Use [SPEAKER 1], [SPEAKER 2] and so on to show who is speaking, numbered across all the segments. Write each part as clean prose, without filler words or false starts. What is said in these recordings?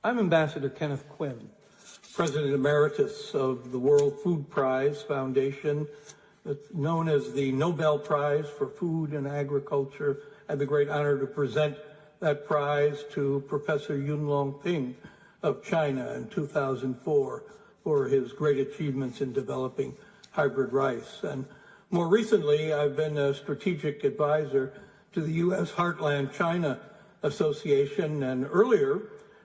[SPEAKER 1] I'm Ambassador Kenneth Quinn, President Emeritus of the World Food Prize Foundation, known as the Nobel Prize for Food and Agriculture. I had the great honor to present that prize to Professor Yunlong Ping of China in 2004 for his great achievements in developing hybrid rice. And more recently, I've been a strategic advisor to the U.S. Heartland China Association, and earlier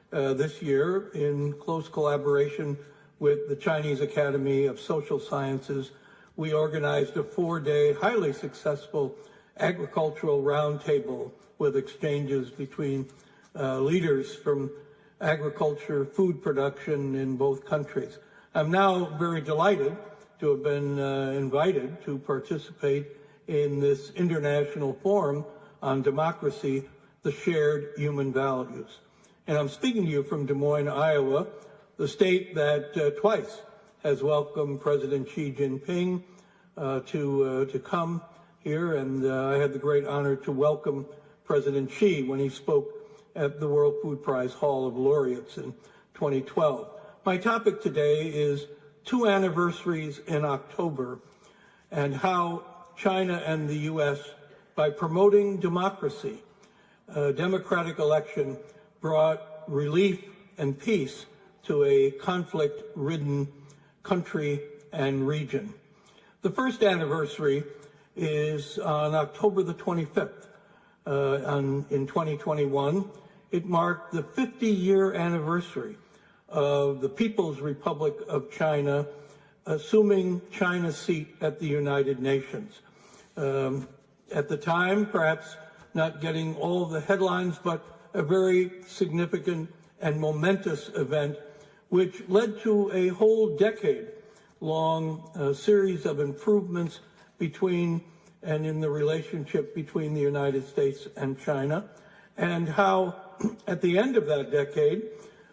[SPEAKER 1] this year, in close collaboration with the Chinese Academy of Social Sciences, we organized a 4-day, highly successful agricultural roundtable with exchanges between leaders from agriculture, food production in both countries. I'm now very delighted to have been invited to participate in this international forum on democracy, the shared human values. And I'm speaking to you from Des Moines, Iowa, the state that twice has welcomed President Xi Jinping to come here. And I had the great honor to welcome President Xi when he spoke at the World Food Prize Hall of Laureates in 2012. My topic today is 2 anniversaries in October and how China and the U.S., by promoting democracy, democratic election, brought relief and peace to a conflict-ridden country and region. The first anniversary is on October the 25th in 2021. It marked the 50-year anniversary of the People's Republic of China assuming China's seat at the United Nations. At the time, perhaps not getting all the headlines, but a very significant and momentous event, which led to a whole decade-long series of improvements between and in the relationship between the United States and China, and how at the end of that decade,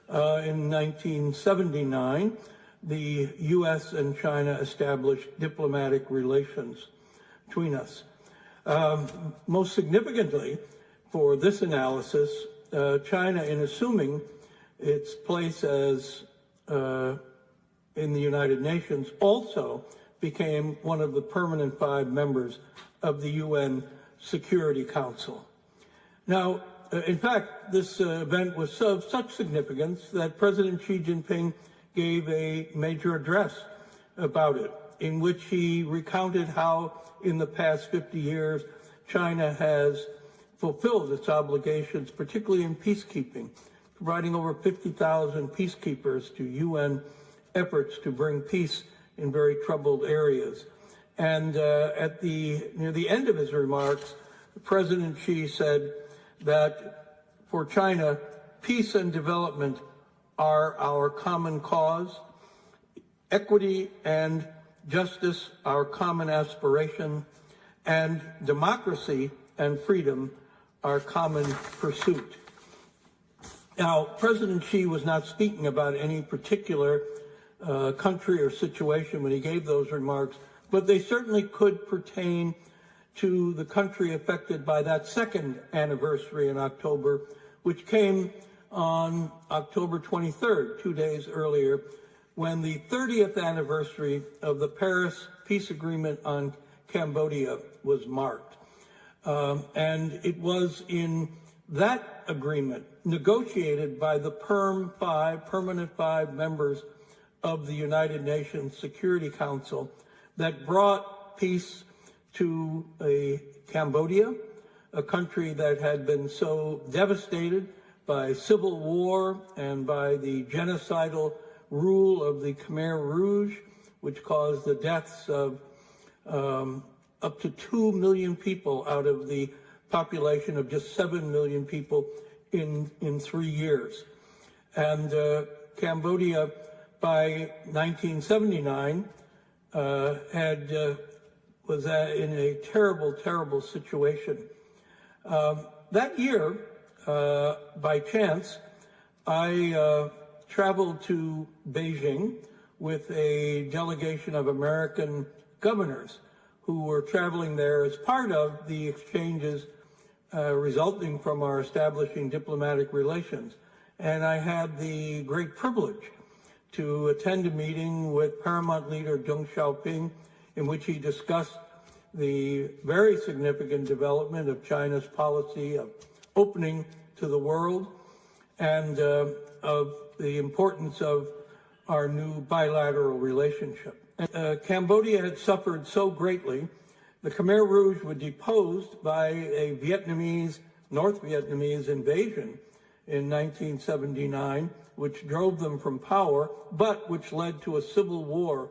[SPEAKER 1] in 1979, the U.S. and China established diplomatic relations between us. Most significantly for this analysis, China, in assuming its place as in the United Nations, also became one of the permanent 5 members of the UN Security Council. Now, in fact, this event was of such significance that President Xi Jinping gave a major address about it, in which he recounted how in the past 50 years, China has fulfilled its obligations, particularly in peacekeeping, providing over 50,000 peacekeepers to UN efforts to bring peace in very troubled areas. And near the end of his remarks, President Xi said that for China, peace and development are our common cause, equity and justice our common aspiration, and democracy and freedom our common pursuit. Now, President Xi was not speaking about any particular country or situation when he gave those remarks, but they certainly could pertain to the country affected by that second anniversary in October, which came on October 23rd, 2 days earlier, when the 30th anniversary of the Paris Peace Agreement on Cambodia was marked. And it was in that agreement, negotiated by the permanent 5 members of the United Nations Security Council, that brought peace to Cambodia, a country that had been so devastated by civil war and by the genocidal rule of the Khmer Rouge, which caused the deaths of up to 2 million people out of the population of just 7 million people in 3 years. And Cambodia, by 1979, was in a terrible, terrible situation. That year, by chance, I traveled to Beijing with a delegation of American governors who were traveling there as part of the exchanges resulting from our establishing diplomatic relations. and I had the great privilege to attend a meeting with Paramount Leader Deng Xiaoping, in which he discussed the very significant development of China's policy of opening to the world and of the importance of our new bilateral relationship. Cambodia had suffered so greatly. The Khmer Rouge were deposed by a North Vietnamese invasion in 1979, which drove them from power, but which led to a civil war,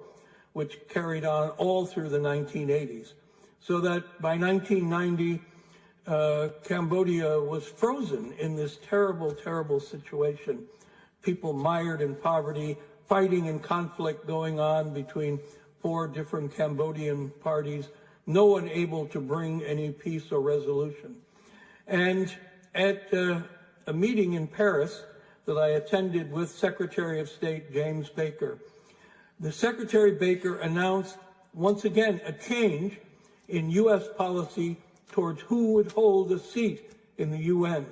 [SPEAKER 1] which carried on all through the 1980s. So that by 1990, Cambodia was frozen in this terrible, terrible situation. People mired in poverty, fighting and conflict going on between 4 different Cambodian parties, no one able to bring any peace or resolution. And at a meeting in Paris that I attended with Secretary of State James Baker, the Secretary Baker announced once again a change in U.S. policy towards who would hold a seat in the UN.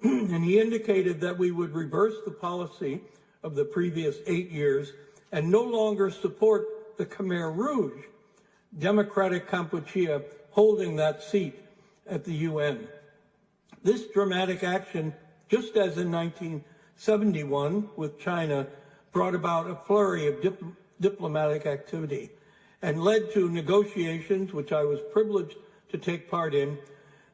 [SPEAKER 1] And he indicated that we would reverse the policy of the previous 8 years and no longer support the Khmer Rouge, Democratic Kampuchea, holding that seat at the UN. This dramatic action, just as in 1971 with China, brought about a flurry of diplomatic activity and led to negotiations, which I was privileged to take part in,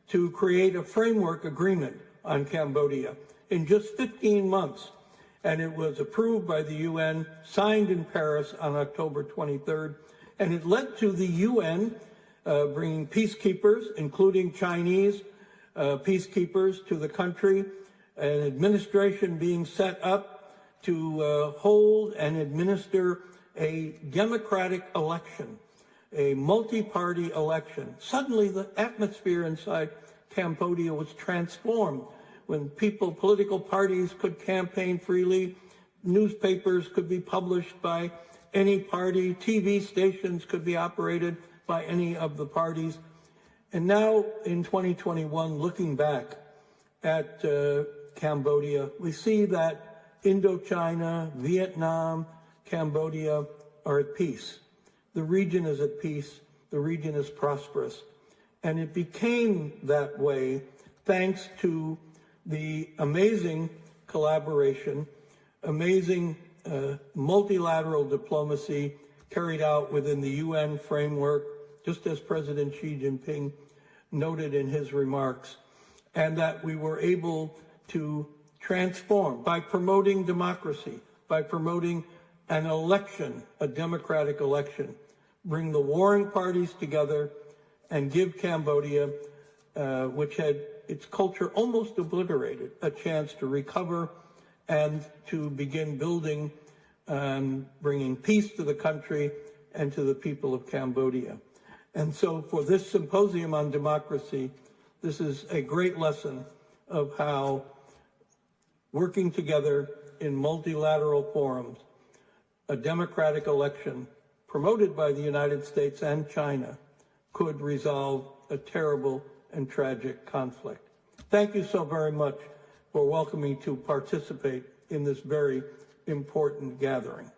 [SPEAKER 1] to create a framework agreement on Cambodia in just 15 months. And it was approved by the UN, signed in Paris on October 23rd, and it led to the UN bringing peacekeepers, including Chinese peacekeepers, to the country, an administration being set up to hold and administer a democratic election, a multi-party election. Suddenly the atmosphere inside Cambodia was transformed when political parties could campaign freely, newspapers could be published by any party, TV stations could be operated by any of the parties. And now in 2021, looking back at Cambodia, we see that Indochina, Vietnam, Cambodia are at peace. The region is at peace. The region is prosperous. And it became that way thanks to the amazing collaboration, amazing multilateral diplomacy carried out within the UN framework, just as President Xi Jinping noted in his remarks, and that we were able to transform by promoting democracy, by promoting an election, a democratic election, bring the warring parties together and give Cambodia, which had its culture almost obliterated, a chance to recover and to begin building and bringing peace to the country and to the people of Cambodia. And so for this symposium on democracy, this is a great lesson of how working together in multilateral forums, a democratic election promoted by the United States and China could resolve a terrible and tragic conflict. Thank you so very much for welcoming me to participate in this very important gathering.